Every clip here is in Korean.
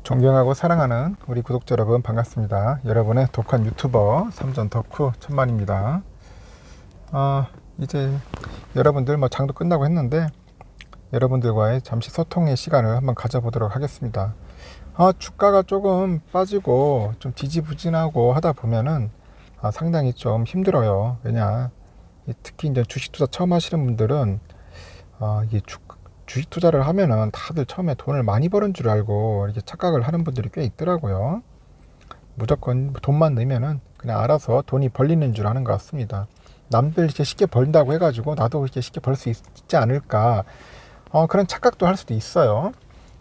존경하고 사랑하는 우리 구독자 여러분 반갑습니다. 여러분의 독한 유튜버 삼전 덕후 천만입니다. 이제 여러분들 장도 끝나고 했는데 여러분들과의 잠시 소통의 시간을 한번 가져보도록 하겠습니다. 주가가 조금 빠지고 좀 지지부진하고 하다 보면은 상당히 좀 힘들어요. 왜냐, 특히 이제 주식 투자 처음 하시는 분들은 이게 주식 투자를 하면은 다들 처음에 돈을 많이 버는 줄 알고 이렇게 착각을 하는 분들이 꽤 있더라고요. 무조건 돈만 넣으면은 그냥 알아서 돈이 벌리는 줄 아는 것 같습니다. 남들 이렇게 쉽게 벌다고 해가지고 나도 이렇게 쉽게 벌 수 있지 않을까, 그런 착각도 할 수도 있어요.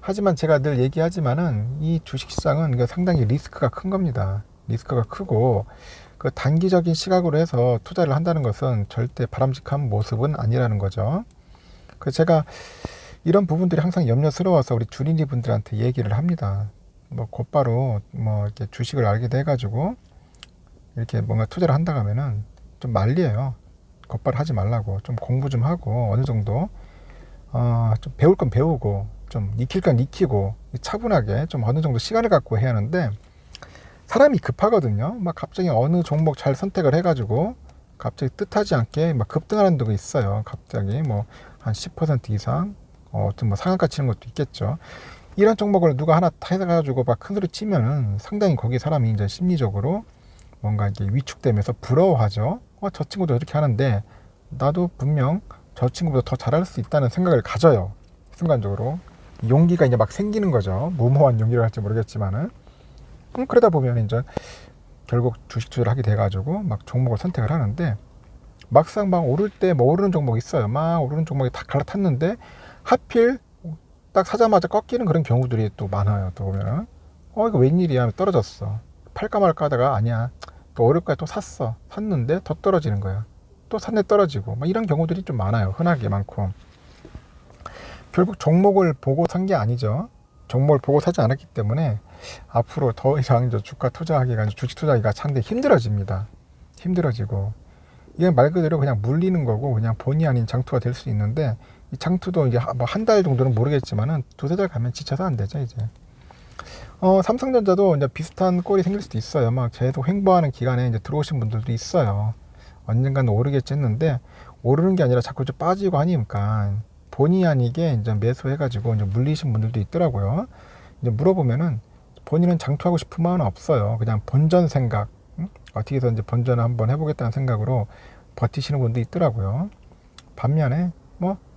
하지만 제가 늘 얘기하지만은 이 주식시장은 상당히 리스크가 큰 겁니다. 리스크가 크고 그 단기적인 시각으로 해서 투자를 한다는 것은 절대 바람직한 모습은 아니라는 거죠. 그 제가 이런 부분들이 항상 염려스러워서 우리 주린이 분들한테 얘기를 합니다. 곧바로 이렇게 주식을 알게 돼가지고 이렇게 뭔가 투자를 한다 하면은 좀 말리에요. 곧바로 하지 말라고, 좀 공부 좀 하고 어느 정도 좀 배울 건 배우고 좀 익힐 건 익히고 차분하게 좀 어느 정도 시간을 갖고 해야 하는데, 사람이 급하거든요. 갑자기 어느 종목 잘 선택을 해가지고 갑자기 뜻하지 않게 급등하는 데가 있어요. 갑자기 한 10% 이상 좀 상한가 치는 것도 있겠죠. 이런 종목을 누가 하나 해가지고 큰 소리 치면은 상당히 거기 사람이 이제 심리적으로 뭔가 이게 위축되면서 부러워하죠. 저 친구도 이렇게 하는데 나도 분명 저 친구보다 더 잘할 수 있다는 생각을 가져요. 순간적으로 용기가 이제 생기는 거죠. 무모한 용기를 할지 모르겠지만은 그러다 보면 이제 결국 주식 투자를 하게 돼가지고 종목을 선택을 하는데, 막상 오를 때 오르는 종목이 있어요. 오르는 종목이 다 갈라탔는데 하필 딱 사자마자 꺾이는 그런 경우들이 또 많아요. 또 보면은 이거 웬일이야, 떨어졌어, 팔까 말까 하다가 아니야, 또 오를 거야, 또 샀는데 더 떨어지는 거야, 또 샀네 떨어지고 이런 경우들이 좀 많아요. 흔하게 많고, 결국 종목을 보고 산 게 아니죠. 종목을 보고 사지 않았기 때문에 앞으로 더 이상 주가 투자하기가, 주식 투자하기가 상당히 힘들어집니다. 힘들어지고 이게 말 그대로 그냥 물리는 거고 그냥 본의 아닌 장투가 될 수 있는데, 이 장투도 이제 한 달 정도는 모르겠지만은 두세 달 가면 지쳐서 안 되죠 이제. 삼성전자도 이제 비슷한 꼴이 생길 수도 있어요. 계속 횡보하는 기간에 이제 들어오신 분들도 있어요. 언젠가는 오르겠지 했는데 오르는 게 아니라 자꾸 좀 빠지고 하니까 본의 아니게 이제 매수해가지고 이제 물리신 분들도 있더라고요. 이제 물어보면은 본인은 장투하고 싶은 마음은 없어요. 그냥 본전 생각, 어떻게 해서 이제 본전을 한번 해보겠다는 생각으로 버티시는 분도 있더라고요. 반면에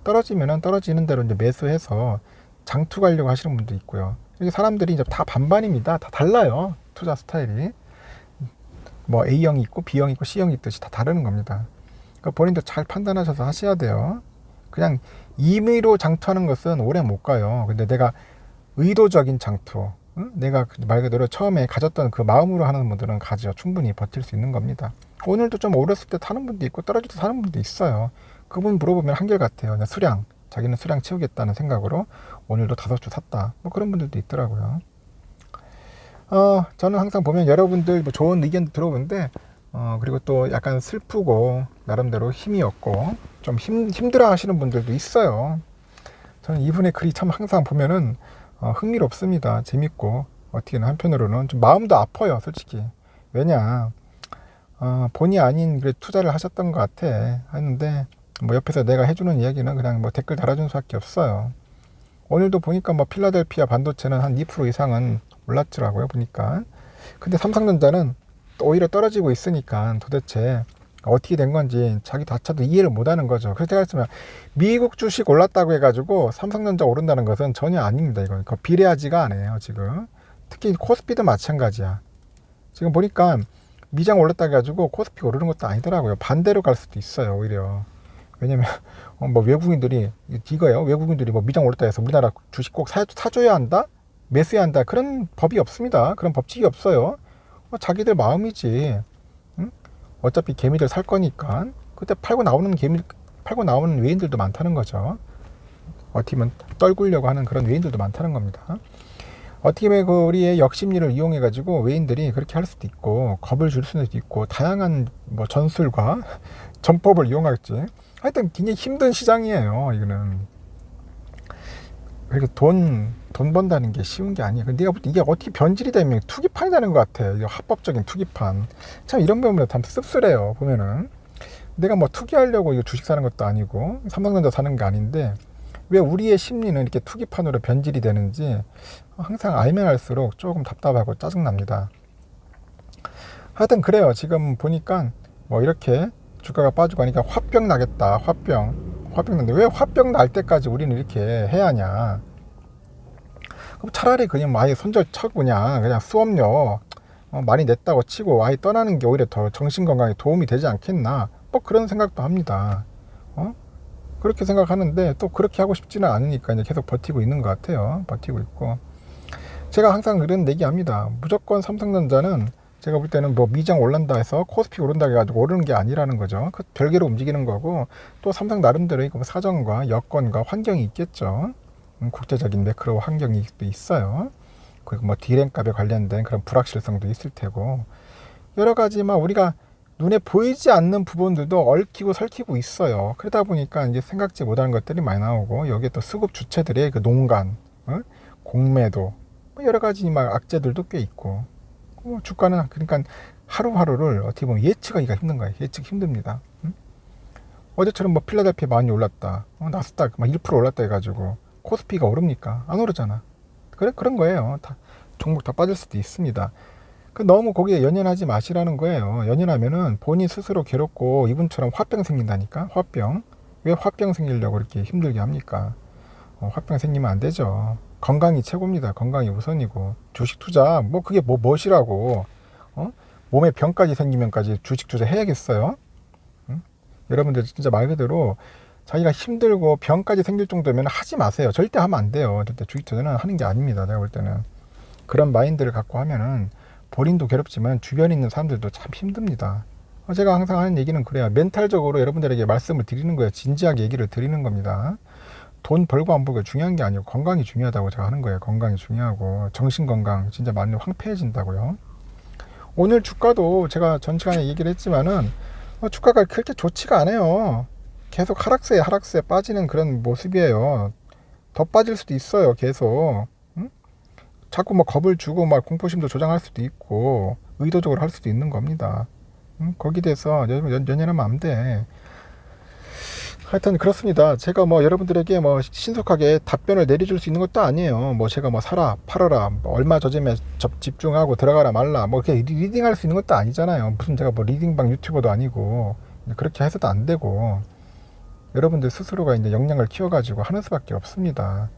떨어지면은 떨어지는 대로 이제 매수해서 장투 가려고 하시는 분도 있고요. 이게 사람들이 이제 다 반반입니다. 다 달라요. 투자 스타일이. A형이 있고 B형이 있고 C형이 있듯이 다 다르는 겁니다. 그러니까 본인도 잘 판단하셔서 하셔야 돼요. 그냥 임의로 장투하는 것은 오래 못 가요. 근데 내가 의도적인 장투, 내가 말 그대로 처음에 가졌던 그 마음으로 하는 분들은 충분히 버틸 수 있는 겁니다. 오늘도 좀 오렸을 때 타는 분도 있고 떨어질 때 사는 분도 있어요. 그분 물어보면 한결같아요. 그냥 자기는 수량 채우겠다는 생각으로 오늘도 5주 샀다, 그런 분들도 있더라고요. 저는 항상 보면 여러분들 좋은 의견도 들어오는데 그리고 또 약간 슬프고 나름대로 힘이 없고 좀 힘들어 하시는 분들도 있어요. 저는 이분의 글이 참 항상 보면은 흥미롭습니다. 재밌고 어떻게는 한편으로는 좀 마음도 아파요, 솔직히. 왜냐, 본의 아닌 투자를 하셨던 것 같아 하는데 옆에서 내가 해주는 이야기는 그냥 댓글 달아주는 수밖에 없어요. 오늘도 보니까 필라델피아 반도체는 한 2% 이상은 올랐더라고요, 보니까. 근데 삼성전자는 오히려 떨어지고 있으니까 도대체 어떻게 된 건지 자기 자체도 이해를 못 하는 거죠. 그래서 제가 했으면 미국 주식 올랐다고 해가지고 삼성전자 오른다는 것은 전혀 아닙니다. 이건 비례하지가 않아요, 지금. 특히 코스피도 마찬가지야. 지금 보니까 미장 올랐다 해가지고 코스피 오르는 것도 아니더라고요. 반대로 갈 수도 있어요, 오히려. 왜냐면 외국인들이 이거예요. 외국인들이 미장 올랐다 해서 우리나라 주식 꼭 사줘야 한다, 매수해야 한다, 그런 법이 없습니다. 그런 법칙이 없어요. 자기들 마음이지. 응? 어차피 개미들 살 거니까 그때 팔고 나오는 외인들도 많다는 거죠. 어떻게 보면 떨구려고 하는 그런 외인들도 많다는 겁니다. 어떻게 보면 우리의 역심리를 이용해 가지고 외인들이 그렇게 할 수도 있고 겁을 줄 수도 있고 다양한 전술과 전법을 이용하겠지. 하여튼 굉장히 힘든 시장이에요, 이거는. 그리고 돈 돈 번다는 게 쉬운 게 아니야. 네가 볼 때 이게 어떻게 변질이 되면 투기판이 되는 것 같아. 이거 합법적인 투기판. 참 이런 부분에 참 씁쓸해요. 보면은 내가 뭐 투기하려고 이거 주식 사는 것도 아니고 삼성전자 사는 게 아닌데 왜 우리의 심리는 이렇게 투기판으로 변질이 되는지 항상 알면 알수록 조금 답답하고 짜증납니다. 하여튼 그래요. 지금 보니까 뭐 이렇게 주가가 빠지고 하니까 화병 나겠다. 화병 나는데 왜 화병 날 때까지 우리는 이렇게 해야 하냐. 그럼 차라리 그냥 뭐 아예 손절 쳐고 그냥 수업료 많이 냈다고 치고 아예 떠나는 게 오히려 더 정신건강에 도움이 되지 않겠나. 뭐 그런 생각도 합니다. 그렇게 생각하는데 또 그렇게 하고 싶지는 않으니까 이제 계속 버티고 있는 것 같아요. 버티고 있고 제가 항상 그런 얘기합니다. 무조건 삼성전자는 제가 볼 때는 뭐 미장 올란다 해서 코스피 오른다 해가지고 오르는 게 아니라는 거죠. 그 별개로 움직이는 거고 또 삼성 나름대로 이거 사정과 여건과 환경이 있겠죠. 국제적인 매크로 환경이 또 있어요. 그리고 뭐 디램 값에 관련된 그런 불확실성도 있을 테고 여러 가지 막 우리가 눈에 보이지 않는 부분들도 얽히고 설키고 있어요. 그러다 보니까 이제 생각지 못하는 것들이 많이 나오고 여기에 또 수급 주체들의 그 농간, 공매도 여러 가지 막 악재들도 꽤 있고 주가는 그러니까 하루하루를 어떻게 보면 예측하기가 힘든 거예요. 예측 힘듭니다. 어제처럼 뭐 필라델피아 많이 올랐다, 나스닥 막 1% 올랐다 해가지고 코스피가 오릅니까? 안 오르잖아. 그런 거예요. 다 종목 다 빠질 수도 있습니다. 너무 거기에 연연하지 마시라는 거예요. 연연하면은 본인 스스로 괴롭고 이분처럼 화병 생긴다니까. 화병. 왜 화병 생기려고 이렇게 힘들게 합니까? 화병 생기면 안 되죠. 건강이 최고입니다. 건강이 우선이고 주식 투자 뭐 그게 무엇이라고 몸에 병까지 생기면까지 주식 투자 해야겠어요? 여러분들 진짜 말 그대로 자기가 힘들고 병까지 생길 정도면 하지 마세요. 절대 하면 안 돼요. 절대 주식 투자는 하는 게 아닙니다. 내가 볼 때는 그런 마인드를 갖고 하면은 본인도 괴롭지만 주변에 있는 사람들도 참 힘듭니다. 제가 항상 하는 얘기는 그래요. 멘탈적으로 여러분들에게 말씀을 드리는 거예요. 진지하게 얘기를 드리는 겁니다. 돈 벌고 안 벌고 중요한 게 아니고 건강이 중요하다고 제가 하는 거예요. 건강이 중요하고 정신건강 진짜 많이 황폐해진다고요. 오늘 주가도 제가 전 시간에 얘기를 했지만은 주가가 그렇게 좋지가 않아요. 계속 하락세에 빠지는 그런 모습이에요. 더 빠질 수도 있어요. 계속 자꾸 뭐 겁을 주고 막 공포심도 조장할 수도 있고 의도적으로 할 수도 있는 겁니다. 거기에 대해서 연연하면 안 돼. 하여튼 그렇습니다. 제가 뭐 여러분들에게 뭐 신속하게 답변을 내려줄 수 있는 것도 아니에요. 뭐 제가 뭐 사라 팔아라 뭐 얼마 저점에 집중하고 들어가라 말라 뭐 이렇게 리딩할 수 있는 것도 아니잖아요. 무슨 제가 뭐 리딩방 유튜버도 아니고 그렇게 해서도 안 되고 여러분들 스스로가 이제 역량을 키워가지고 하는 수밖에 없습니다.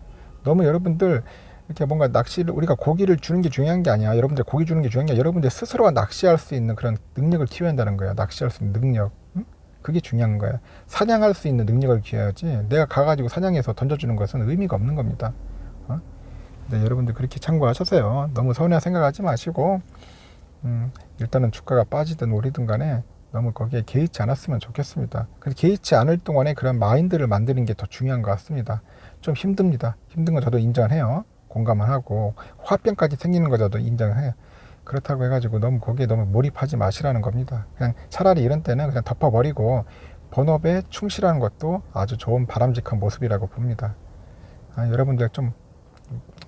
너무 여러분들 이렇게 뭔가 낚시를 우리가 고기를 주는 게 중요한 게 아니야. 여러분들 고기 주는 게 중요한 게 아니라 여러분들 스스로가 낚시할 수 있는 그런 능력을 키워야 한다는 거야. 낚시할 수 있는 능력. 그게 중요한 거야. 사냥할 수 있는 능력을 키워야지 내가 가가지고 사냥해서 던져주는 것은 의미가 없는 겁니다. 네, 여러분들 그렇게 참고하셔서요. 너무 서운해 생각하지 마시고 일단은 주가가 빠지든 오르든 간에 너무 거기에 개의치 않았으면 좋겠습니다. 개의치 않을 동안에 그런 마인드를 만드는 게 더 중요한 것 같습니다. 좀 힘듭니다. 힘든 건 저도 인정해요. 공감을 하고 화병까지 생기는 거 저도 인정해요. 그렇다고 해가지고 너무 거기에 너무 몰입하지 마시라는 겁니다. 그냥 차라리 이런 때는 그냥 덮어버리고 본업에 충실하는 것도 아주 좋은 바람직한 모습이라고 봅니다. 여러분들 좀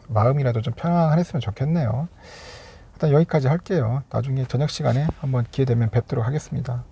마음이라도 좀 편안했으면 좋겠네요. 일단 여기까지 할게요. 나중에 저녁 시간에 한번 기회 되면 뵙도록 하겠습니다.